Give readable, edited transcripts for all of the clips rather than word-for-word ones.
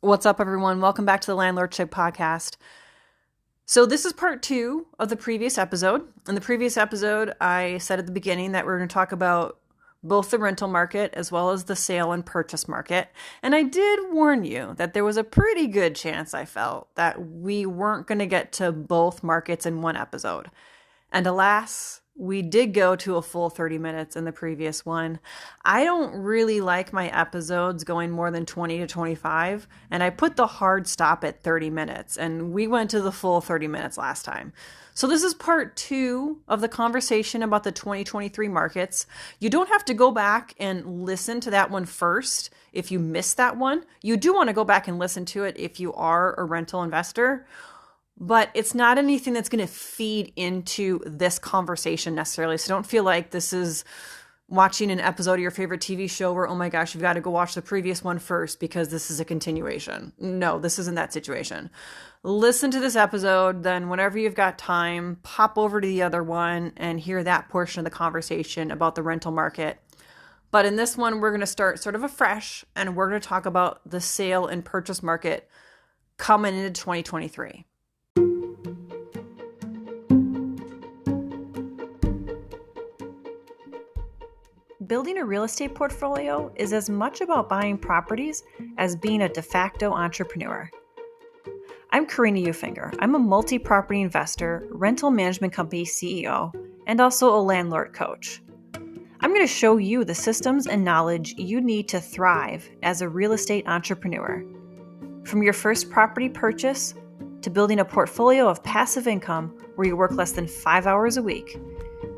What's up, everyone? Welcome back to the Landlord Chick podcast. So this is part 2 of the previous episode. In the previous episode, I said at the beginning that we're going to talk about both the rental market as well as the sale and purchase market. And I did warn you that there was a pretty good chance, I felt, that we weren't going to get to both markets in one episode. And alas, we did go to a full 30 minutes in the previous one. I don't really like my episodes going more than 20 to 25, and I put the hard stop at 30 minutes, and we went to the full 30 minutes last time. So this is part 2 of the conversation about the 2023 markets. You don't have to go back and listen to that one first if you missed that one. You do want to go back and listen to it if you are a rental investor. But it's not anything that's going to feed into this conversation necessarily. So don't feel like this is watching an episode of your favorite TV show where, oh my gosh, you've got to go watch the previous one first because this is a continuation. No, this isn't that situation. Listen to this episode, then whenever you've got time, pop over to the other one and hear that portion of the conversation about the rental market. But in this one, we're going to start sort of afresh, and we're going to talk about the sale and purchase market coming into 2023. Building a real estate portfolio is as much about buying properties as being a de facto entrepreneur. I'm Karina Ufinger. I'm a multi-property investor, rental management company CEO, and also a landlord coach. I'm going to show you the systems and knowledge you need to thrive as a real estate entrepreneur. From your first property purchase to building a portfolio of passive income where you work less than 5 hours a week,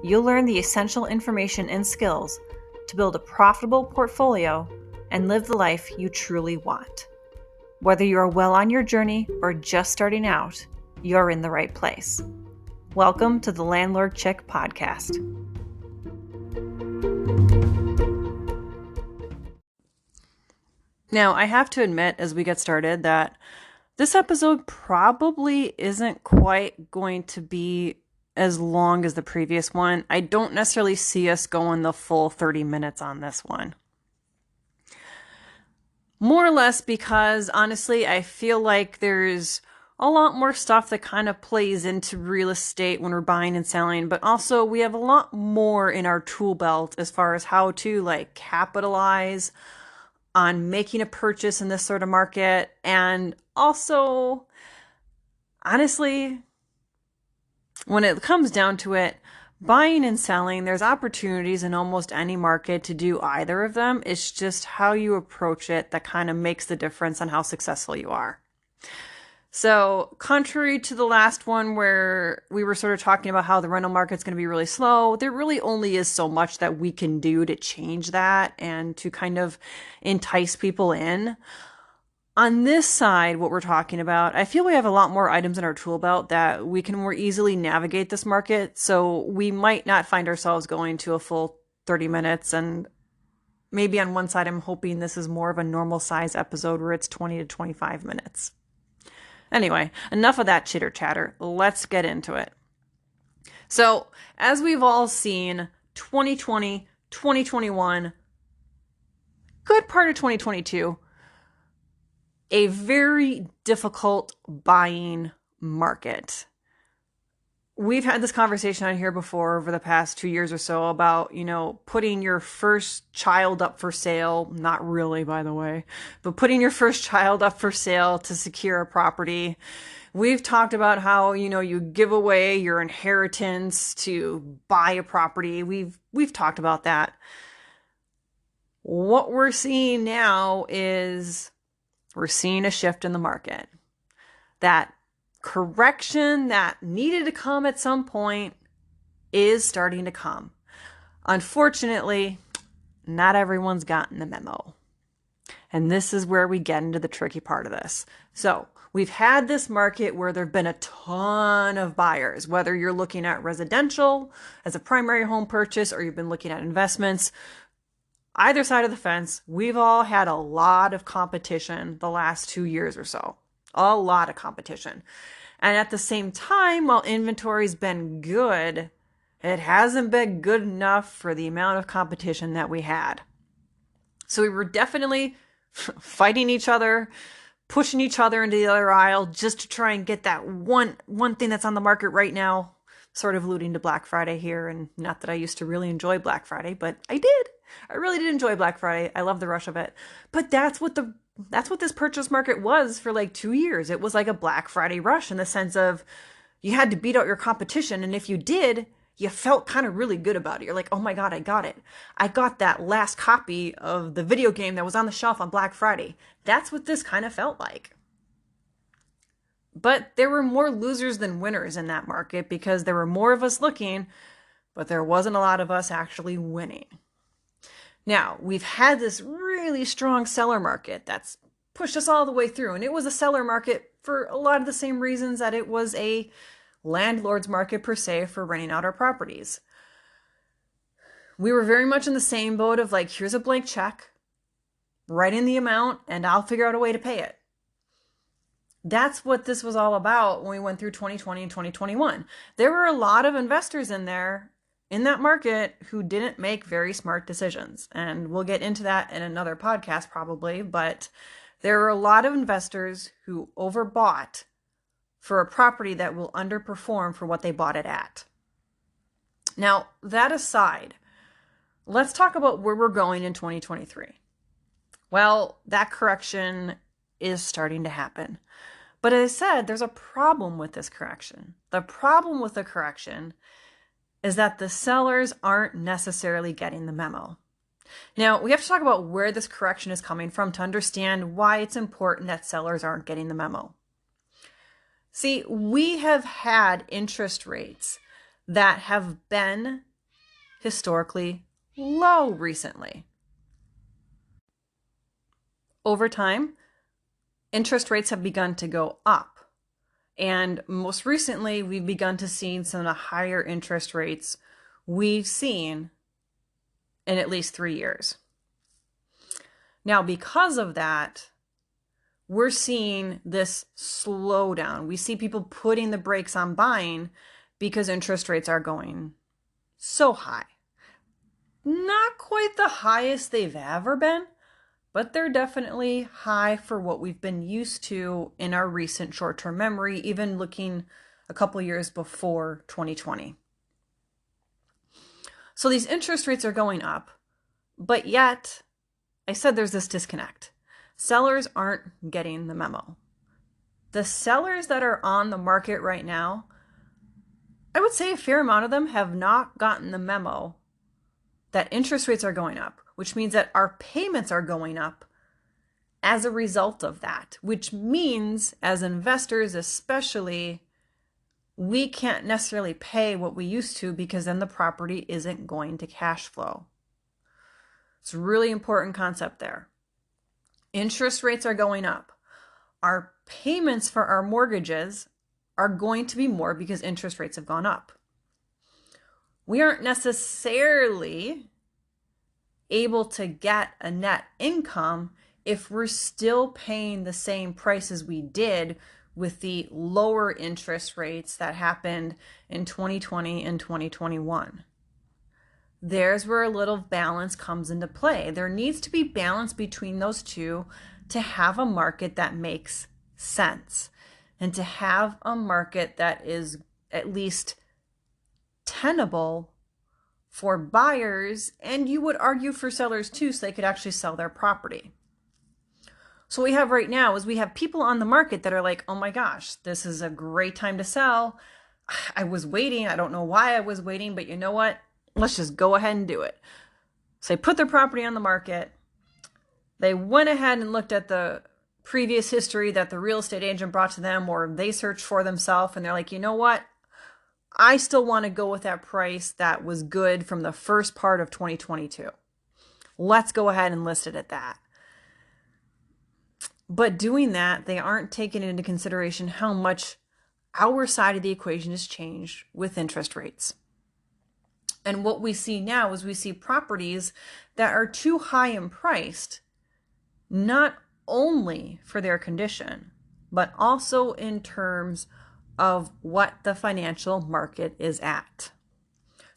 you'll learn the essential information and skills to build a profitable portfolio and live the life you truly want. Whether you are well on your journey or just starting out, you're in the right place. Welcome to the Landlord Chick podcast. Now, I have to admit as we get started that this episode probably isn't quite going to be as long as the previous one. I don't necessarily see us going the full 30 minutes on this one. More or less because, honestly, I feel like there's a lot more stuff that kind of plays into real estate when we're buying and selling, but also we have a lot more in our tool belt as far as how to capitalize on making a purchase in this sort of market. And also, honestly, when it comes down to it, buying and selling, there's opportunities in almost any market to do either of them. It's just how you approach it that kind of makes the difference on how successful you are. So contrary to the last one where we were sort of talking about how the rental market's going to be really slow, there really only is so much that we can do to change that and to kind of entice people in. On this side, what we're talking about, I feel we have a lot more items in our tool belt that we can more easily navigate this market. So we might not find ourselves going to a full 30 minutes. And maybe on one side, I'm hoping this is more of a normal size episode where it's 20 to 25 minutes. Anyway, enough of that chitter chatter. Let's get into it. So as we've all seen, 2020, 2021, good part of 2022, a very difficult buying market. We've had this conversation on here before over the past 2 years or so about, putting your first child up for sale. Not really, by the way, but putting your first child up for sale to secure a property. We've talked about how, you give away your inheritance to buy a property. We've talked about that. What we're seeing now is we're seeing a shift in the market. That correction that needed to come at some point is starting to come. Unfortunately, not everyone's gotten the memo. And this is where we get into the tricky part of this. So we've had this market where there have been a ton of buyers, whether you're looking at residential as a primary home purchase or you've been looking at investments. Either side of the fence, we've all had a lot of competition the last 2 years or so. A lot of competition. And at the same time, while inventory's been good, it hasn't been good enough for the amount of competition that we had. So we were definitely fighting each other, pushing each other into the other aisle just to try and get that one thing that's on the market right now. Sort of alluding to Black Friday here, and not that I used to really enjoy Black Friday, but I did. I really did enjoy Black Friday. I love the rush of it. But that's what this purchase market was for like 2 years. It was like a Black Friday rush in the sense of you had to beat out your competition, and if you did, you felt kind of really good about it. You're like, oh my God, I got it. I got that last copy of the video game that was on the shelf on Black Friday. That's what this kind of felt like. But there were more losers than winners in that market because there were more of us looking, but there wasn't a lot of us actually winning. Now, we've had this really strong seller market that's pushed us all the way through, and it was a seller market for a lot of the same reasons that it was a landlord's market per se for renting out our properties. We were very much in the same boat of like, here's a blank check, write in the amount, and I'll figure out a way to pay it. That's what this was all about when we went through 2020 and 2021. There were a lot of investors in there in that market who didn't make very smart decisions. And we'll get into that in another podcast probably, but there were a lot of investors who overbought for a property that will underperform for what they bought it at. Now, that aside, let's talk about where we're going in 2023. Well, that correction is starting to happen. But as I said, there's a problem with this correction. The problem with the correction is that the sellers aren't necessarily getting the memo. Now, we have to talk about where this correction is coming from to understand why it's important that sellers aren't getting the memo. See, we have had interest rates that have been historically low recently. Over time, interest rates have begun to go up. And most recently, we've begun to see some of the higher interest rates we've seen in at least 3 years. Now, because of that, we're seeing this slowdown. We see people putting the brakes on buying because interest rates are going so high. Not quite the highest they've ever been, but they're definitely high for what we've been used to in our recent short-term memory, even looking a couple years before 2020. So these interest rates are going up, but yet I said there's this disconnect. Sellers aren't getting the memo. The sellers that are on the market right now, I would say a fair amount of them have not gotten the memo that interest rates are going up, which means that our payments are going up as a result of that, which means as investors especially, we can't necessarily pay what we used to because then the property isn't going to cash flow. It's a really important concept there. Interest rates are going up. Our payments for our mortgages are going to be more because interest rates have gone up. We aren't necessarily able to get a net income if we're still paying the same price as we did with the lower interest rates that happened in 2020 and 2021. There's where a little balance comes into play. There needs to be balance between those two to have a market that makes sense and to have a market that is at least tenable for buyers, and you would argue for sellers too, so they could actually sell their property. So what we have right now is we have people on the market that are like, oh my gosh, this is a great time to sell. I was waiting. I don't know why I was waiting, but you know what? Let's just go ahead and do it. So they put their property on the market. They went ahead and looked at the previous history that the real estate agent brought to them, or they searched for themselves, and they're like, you know what? I still want to go with that price that was good from the first part of 2022. Let's go ahead and list it at that. But doing that, they aren't taking into consideration how much our side of the equation has changed with interest rates. And what we see now is we see properties that are too high in priced, not only for their condition, but also in terms of what the financial market is at.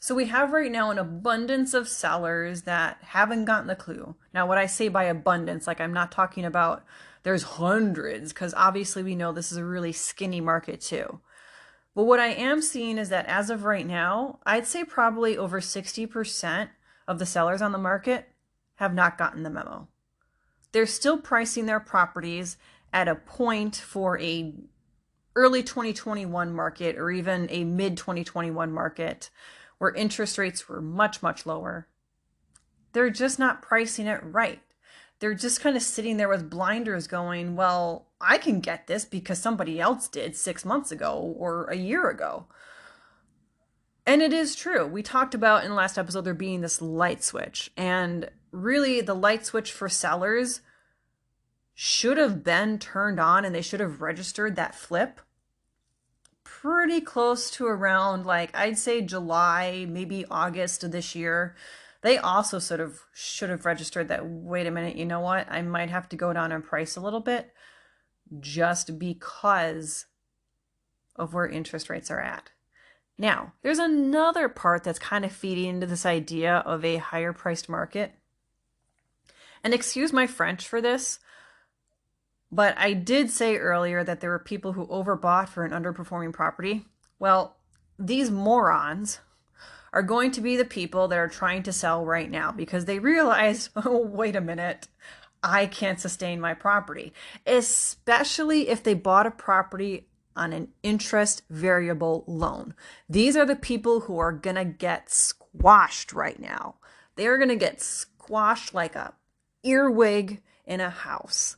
So we have right now an abundance of sellers that haven't gotten the clue. Now, what I say by abundance, like I'm not talking about there's hundreds, because obviously we know this is a really skinny market too. But what I am seeing is that as of right now, I'd say probably over 60% of the sellers on the market have not gotten the memo. They're still pricing their properties at a point for a early 2021 market or even a mid 2021 market where interest rates were much, much lower. They're just not pricing it right. They're just kind of sitting there with blinders going, well, I can get this because somebody else did 6 months ago or a year ago. And it is true. We talked about in the last episode there being this light switch. And really, the light switch for sellers should have been turned on and they should have registered that flip pretty close to around, like, I'd say July, maybe August of this year. They also sort of should have registered that, wait a minute, you know what? I might have to go down in price a little bit just because of where interest rates are at. Now, there's another part that's kind of feeding into this idea of a higher priced market. And excuse my French for this, but I did say earlier that there were people who overbought for an underperforming property. Well, these morons are going to be the people that are trying to sell right now because they realize, oh, wait a minute, I can't sustain my property, especially if they bought a property on an interest variable loan. These are the people who are going to get squashed right now. They are going to get squashed like a earwig in a house.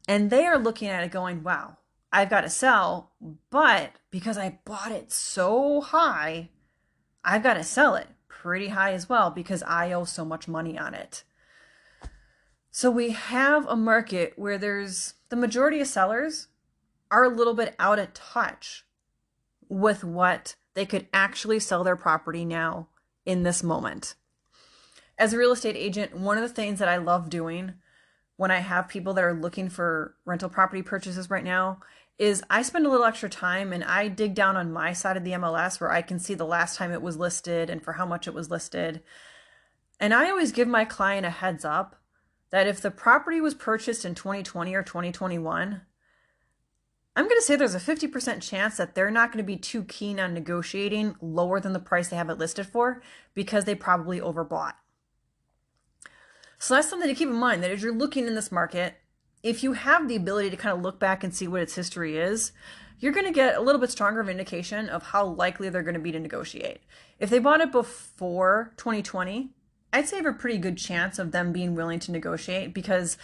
And they are looking at it going, wow, I've got to sell, but because I bought it so high, I've got to sell it pretty high as well because I owe so much money on it. So we have a market where there's the majority of sellers are a little bit out of touch with what they could actually sell their property now in this moment. As a real estate agent, one of the things that I love doing when I have people that are looking for rental property purchases right now is I spend a little extra time and I dig down on my side of the MLS where I can see the last time it was listed and for how much it was listed. And I always give my client a heads up that if the property was purchased in 2020 or 2021, I'm going to say there's a 50% chance that they're not going to be too keen on negotiating lower than the price they have it listed for because they probably overbought. So that's something to keep in mind, that as you're looking in this market, if you have the ability to kind of look back and see what its history is, you're going to get a little bit stronger of an indication of how likely they're going to be to negotiate. If they bought it before 2020, I'd say I have a pretty good chance of them being willing to negotiate because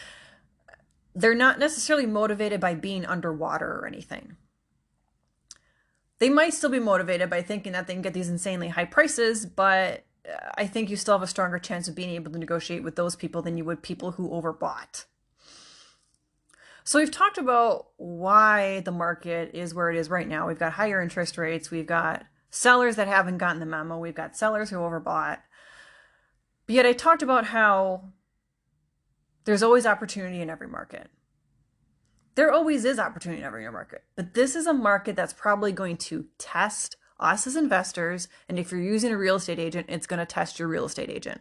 they're not necessarily motivated by being underwater or anything. They might still be motivated by thinking that they can get these insanely high prices, but I think you still have a stronger chance of being able to negotiate with those people than you would people who overbought. So we've talked about why the market is where it is right now. We've got higher interest rates. We've got sellers that haven't gotten the memo. We've got sellers who overbought. But yet I talked about how there's always opportunity in every market. There always is opportunity in every market. But this is a market that's probably going to test us as investors. And if you're using a real estate agent, it's going to test your real estate agent.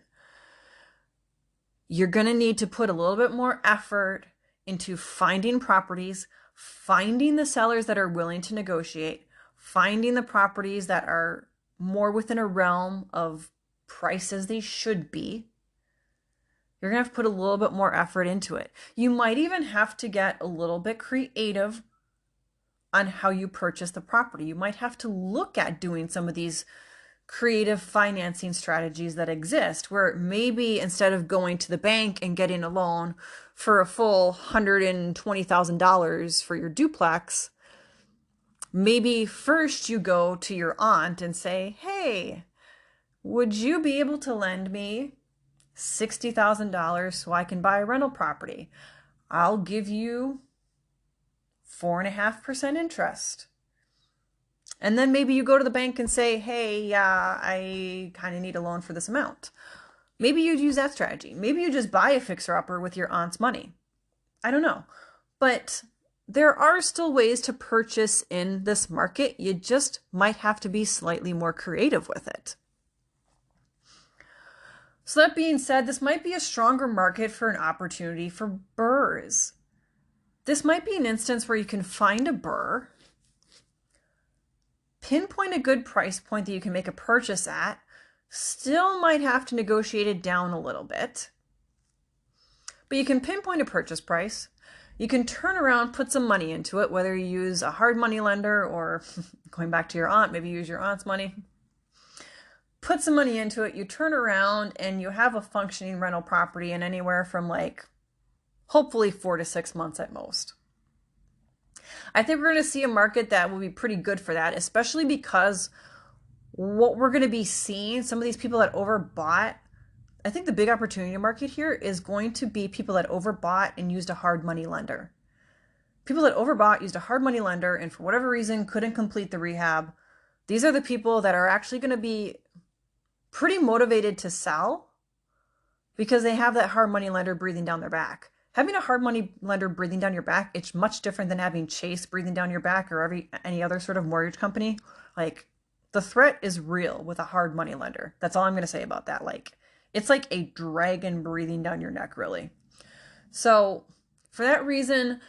You're going to need to put a little bit more effort into finding properties, finding the sellers that are willing to negotiate, finding the properties that are more within a realm of prices they should be. You're going to have to put a little bit more effort into it. You might even have to get a little bit creative on how you purchase the property. You might have to look at doing some of these creative financing strategies that exist where maybe instead of going to the bank and getting a loan for a full $120,000 for your duplex, maybe first you go to your aunt and say, hey, would you be able to lend me $60,000 so I can buy a rental property? I'll give you 4.5% interest. And then maybe you go to the bank and say, hey, I kind of need a loan for this amount. Maybe you'd use that strategy. Maybe you just buy a fixer-upper with your aunt's money. I don't know. But there are still ways to purchase in this market. You just might have to be slightly more creative with it. So that being said, this might be a stronger market for an opportunity for BRRRRs. This might be an instance where you can find a burr, pinpoint a good price point that you can make a purchase at, still might have to negotiate it down a little bit, but you can pinpoint a purchase price. You can turn around, put some money into it, whether you use a hard money lender or going back to your aunt, maybe use your aunt's money. Put some money into it, you turn around and you have a functioning rental property in anywhere from like hopefully 4 to 6 months at most. I think we're going to see a market that will be pretty good for that, especially because what we're going to be seeing, some of these people that overbought, I think the big opportunity market here is going to be people that overbought and used a hard money lender. People that overbought, used a hard money lender, and for whatever reason couldn't complete the rehab. These are the people that are actually going to be pretty motivated to sell because they have that hard money lender breathing down their back. Having a hard money lender breathing down your back, it's much different than having Chase breathing down your back or any other sort of mortgage company. Like, the threat is real with a hard money lender. That's all I'm going to say about that. Like, it's like a dragon breathing down your neck, really. So for that reason,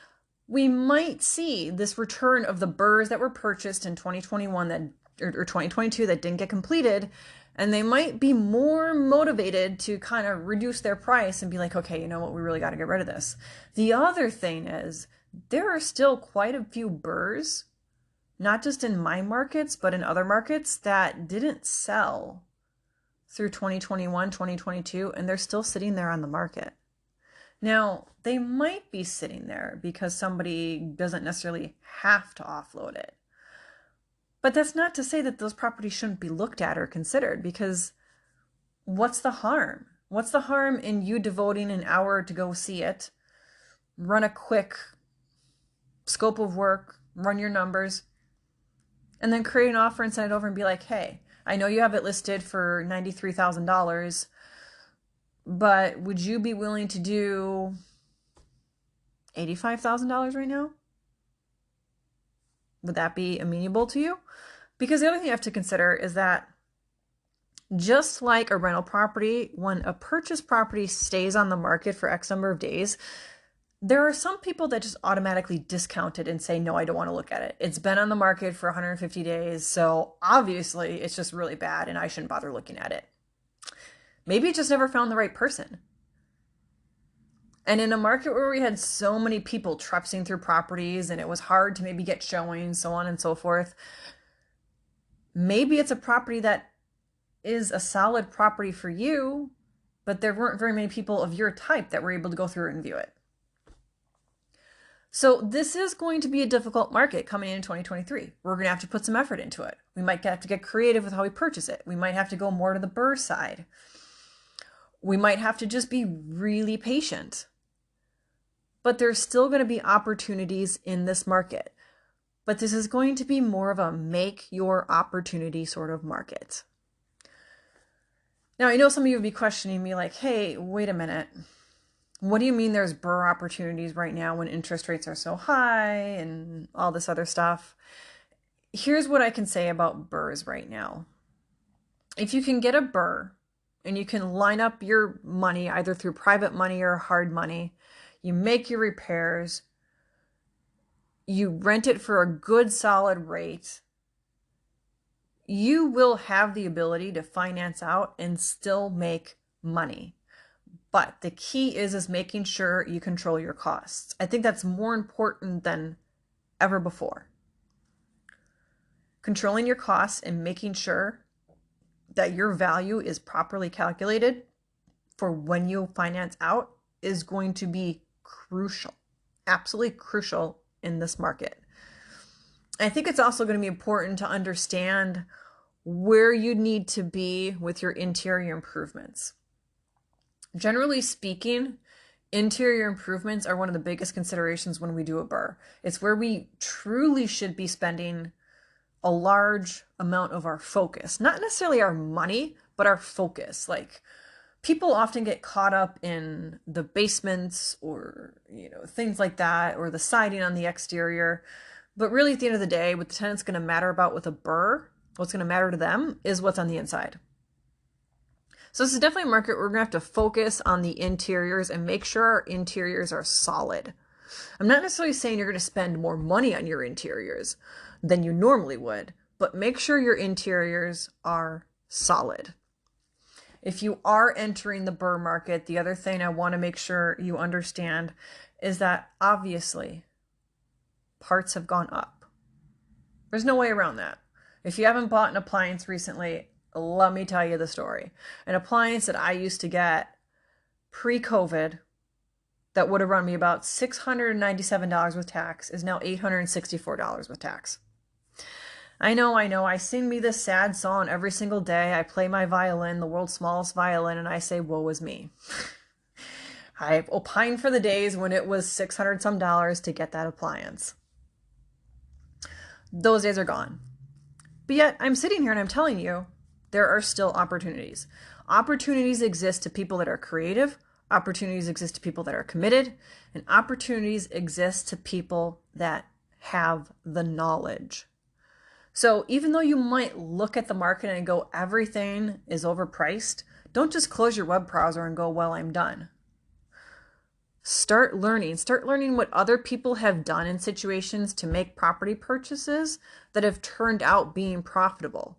we might see this return of the burrs that were purchased in 2021 or 2022 that didn't get completed. And they might be more motivated to kind of reduce their price and be like, okay, you know what, we really got to get rid of this. The other thing is there are still quite a few burrs, not just in my markets, but in other markets that didn't sell through 2021, 2022, and they're still sitting there on the market. Now, they might be sitting there because somebody doesn't necessarily have to offload it. But that's not to say that those properties shouldn't be looked at or considered, because what's the harm? What's the harm in you devoting an hour to go see it, run a quick scope of work, run your numbers, and then create an offer and send it over and be like, hey, I know you have it listed for $93,000, but would you be willing to do $85,000 right now? Would that be amenable to you? Because the other thing you have to consider is that just like a rental property, when a purchase property stays on the market for X number of days, there are some people that just automatically discount it and say, no, I don't want to look at it. It's been on the market for 150 days, so obviously it's just really bad and I shouldn't bother looking at it. Maybe it just never found the right person. And in a market where we had so many people trepsing through properties and it was hard to maybe get showings, so on and so forth, maybe it's a property that is a solid property for you, but there weren't very many people of your type that were able to go through it and view it. So this is going to be a difficult market coming in 2023. We're going to have to put some effort into it. We might have to get creative with how we purchase it. We might have to go more to the burr side. We might have to just be really patient. But there's still going to be opportunities in this market. But this is going to be more of a make your opportunity sort of market. Now, I know some of you would be questioning me like, hey, wait a minute. What do you mean there's burr opportunities right now when interest rates are so high and all this other stuff? Here's what I can say about burrs right now. If you can get a burr and you can line up your money either through private money or hard money, you make your repairs, you rent it for a good solid rate, you will have the ability to finance out and still make money. But the key is making sure you control your costs. I think that's more important than ever before. Controlling your costs and making sure that your value is properly calculated for when you finance out is going to be crucial, absolutely crucial in this market. I think it's also going to be important to understand where you need to be with your interior improvements. Generally speaking, interior improvements are one of the biggest considerations when we do a burr. It's where we truly should be spending a large amount of our focus, not necessarily our money, but our focus. Like, people often get caught up in the basements or, things like that, or the siding on the exterior. But really, at the end of the day, what the tenant's going to matter about with a burr, what's going to matter to them is what's on the inside. So this is definitely a market where we're going to have to focus on the interiors and make sure our interiors are solid. I'm not necessarily saying you're going to spend more money on your interiors than you normally would, but make sure your interiors are solid. If you are entering the burr market, the other thing I want to make sure you understand is that obviously parts have gone up. There's no way around that. If you haven't bought an appliance recently, let me tell you the story. An appliance that I used to get pre-COVID that would have run me about $697 with tax is now $864 with tax. I know. I sing me this sad song every single day. I play my violin, the world's smallest violin, and I say, woe is me. I opine for the days when it was $600 some to get that appliance. Those days are gone. But yet I'm sitting here and I'm telling you, there are still opportunities. Opportunities exist to people that are creative. Opportunities exist to people that are committed. And opportunities exist to people that have the knowledge. So even though you might look at the market and go, everything is overpriced, don't just close your web browser and go, well, I'm done. Start learning what other people have done in situations to make property purchases that have turned out being profitable.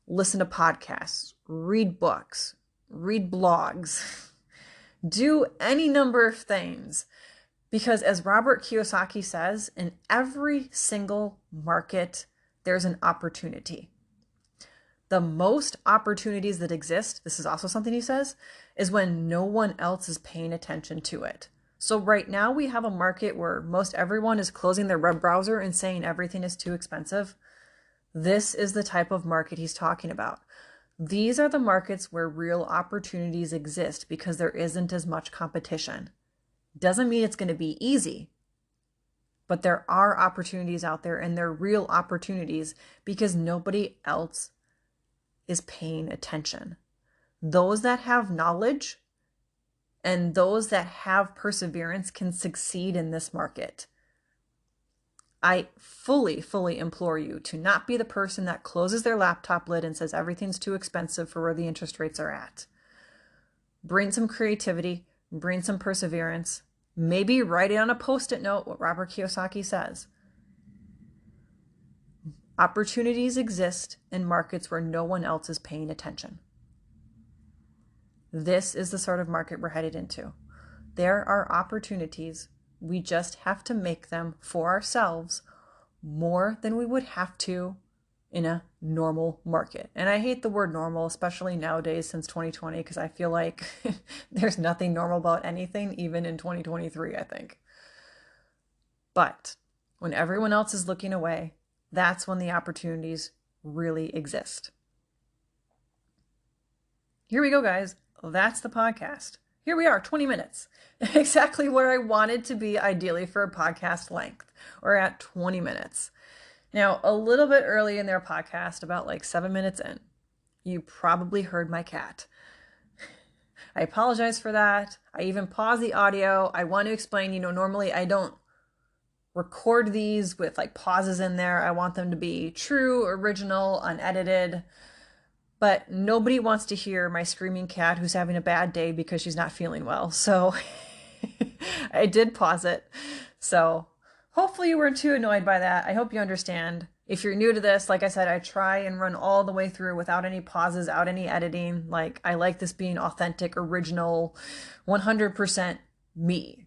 Listen to podcasts, read books, read blogs, do any number of things. Because as Robert Kiyosaki says, in every single market, there's an opportunity. The most opportunities that exist, this is also something he says, is when no one else is paying attention to it. So right now we have a market where most everyone is closing their web browser and saying everything is too expensive. This is the type of market he's talking about. These are the markets where real opportunities exist because there isn't as much competition. Doesn't mean it's going to be easy, but there are opportunities out there, and they're real opportunities because nobody else is paying attention. Those that have knowledge and those that have perseverance can succeed in this market. I fully implore you to not be the person that closes their laptop lid and says everything's too expensive for where the interest rates are at. Bring some creativity, bring some perseverance. Maybe write it on a Post-it note what Robert Kiyosaki says. Opportunities exist in markets where no one else is paying attention. This is the sort of market we're headed into. There are opportunities. We just have to make them for ourselves more than we would have to in a normal market. And I hate the word normal, especially nowadays since 2020, because I feel like there's nothing normal about anything, even in 2023, I think. But when everyone else is looking away, that's when the opportunities really exist. Here we go, guys. That's the podcast. Here we are, 20 minutes. Exactly where I wanted to be ideally for a podcast length. We're at 20 minutes. Now, a little bit early in their podcast, about like 7 minutes in, you probably heard my cat. I apologize for that. I even paused the audio. I want to explain, normally I don't record these with like pauses in there. I want them to be true, original, unedited. But nobody wants to hear my screaming cat who's having a bad day because she's not feeling well. So I did pause it. So hopefully you weren't too annoyed by that. I hope you understand. If you're new to this, like I said, I try and run all the way through without any pauses, without any editing. Like, I like this being authentic, original, 100% me.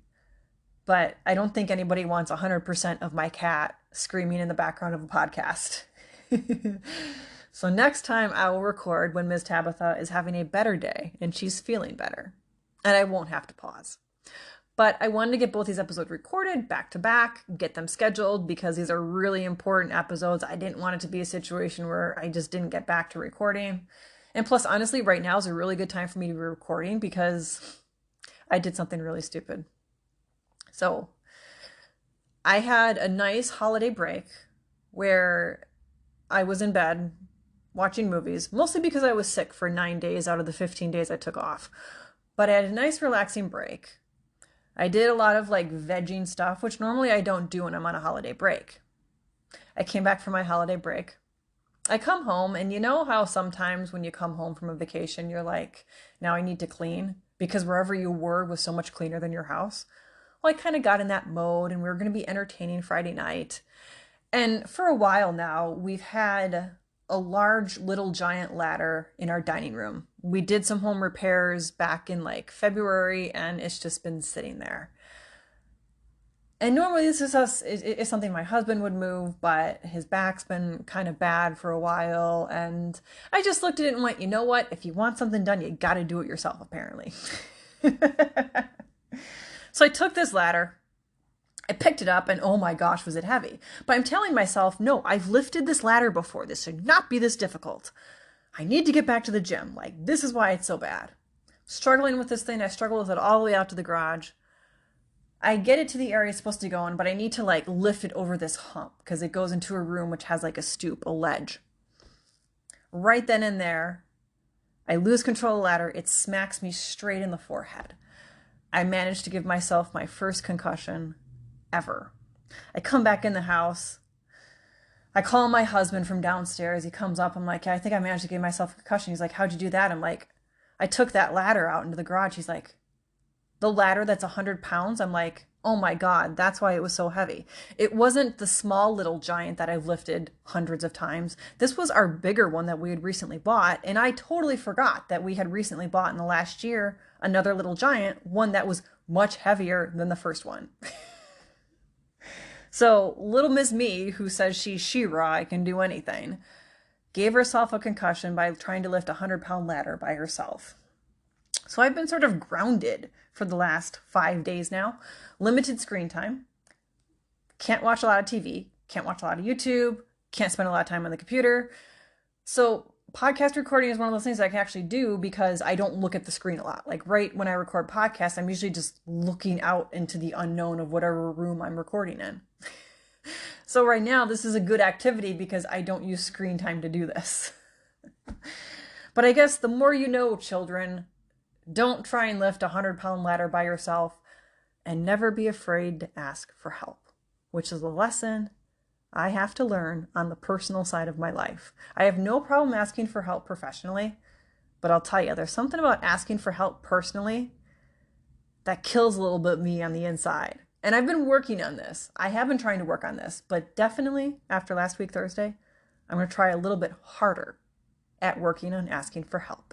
But I don't think anybody wants 100% of my cat screaming in the background of a podcast. So next time I will record when Ms. Tabitha is having a better day and she's feeling better. And I won't have to pause. But I wanted to get both these episodes recorded back to back, get them scheduled because these are really important episodes. I didn't want it to be a situation where I just didn't get back to recording. And plus, honestly, right now is a really good time for me to be recording because I did something really stupid. So I had a nice holiday break where I was in bed watching movies, mostly because I was sick for 9 days out of the 15 days I took off. But I had a nice relaxing break. I did a lot of like vegging stuff, which normally I don't do when I'm on a holiday break. I came back from my holiday break. I come home, and you know how sometimes when you come home from a vacation, you're like, now I need to clean because wherever you were was so much cleaner than your house. well, I kind of got in that mode and we were going to be entertaining Friday night. And for a while now, we've had a large little giant ladder in our dining room. We did some home repairs back in like February and it's just been sitting there. And normally this is something my husband would move, but his back's been kind of bad for a while. And I just looked at it and went, you know what? If you want something done, you got to do it yourself, apparently. So I took this ladder, I picked it up, and oh my gosh, was it heavy. But I'm telling myself, no, I've lifted this ladder before. This should not be this difficult. I need to get back to the gym. Like, this is why it's so bad. Struggling with this thing, I struggle with it all the way out to the garage. I get it to the area it's supposed to go in, but I need to like lift it over this hump because it goes into a room which has like a stoop, a ledge. Right then and there, I lose control of the ladder. It smacks me straight in the forehead. I managed to give myself my first concussion ever. I come back in the house. I call my husband from downstairs. He comes up. I'm like, yeah, I think I managed to give myself a concussion. He's like, how'd you do that? I'm like, I took that ladder out into the garage. He's like, the ladder that's 100 pounds? I'm like, oh my God, that's why it was so heavy. It wasn't the small little giant that I've lifted hundreds of times. This was our bigger one that we had recently bought. And I totally forgot that we had recently bought in the last year another little giant, one that was much heavier than the first one. So little Miss Me, who says she's She-Ra, I can do anything, gave herself a concussion by trying to lift a 100-pound ladder by herself. So I've been sort of grounded for the last 5 days now. Limited screen time. Can't watch a lot of TV. Can't watch a lot of YouTube. Can't spend a lot of time on the computer. So podcast recording is one of those things I can actually do because I don't look at the screen a lot. Like right when I record podcasts, I'm usually just looking out into the unknown of whatever room I'm recording in. So right now, this is a good activity because I don't use screen time to do this. But I guess the more you know, children, don't try and lift a 100-pound ladder by yourself and never be afraid to ask for help, which is a lesson I have to learn on the personal side of my life. I have no problem asking for help professionally, but I'll tell you, there's something about asking for help personally that kills a little bit me on the inside. And I've been working on this. I have been trying to work on this, but definitely after last week, Thursday, I'm going to try a little bit harder at working on asking for help.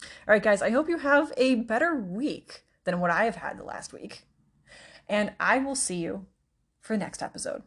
All right, guys, I hope you have a better week than what I have had the last week. And I will see you for the next episode.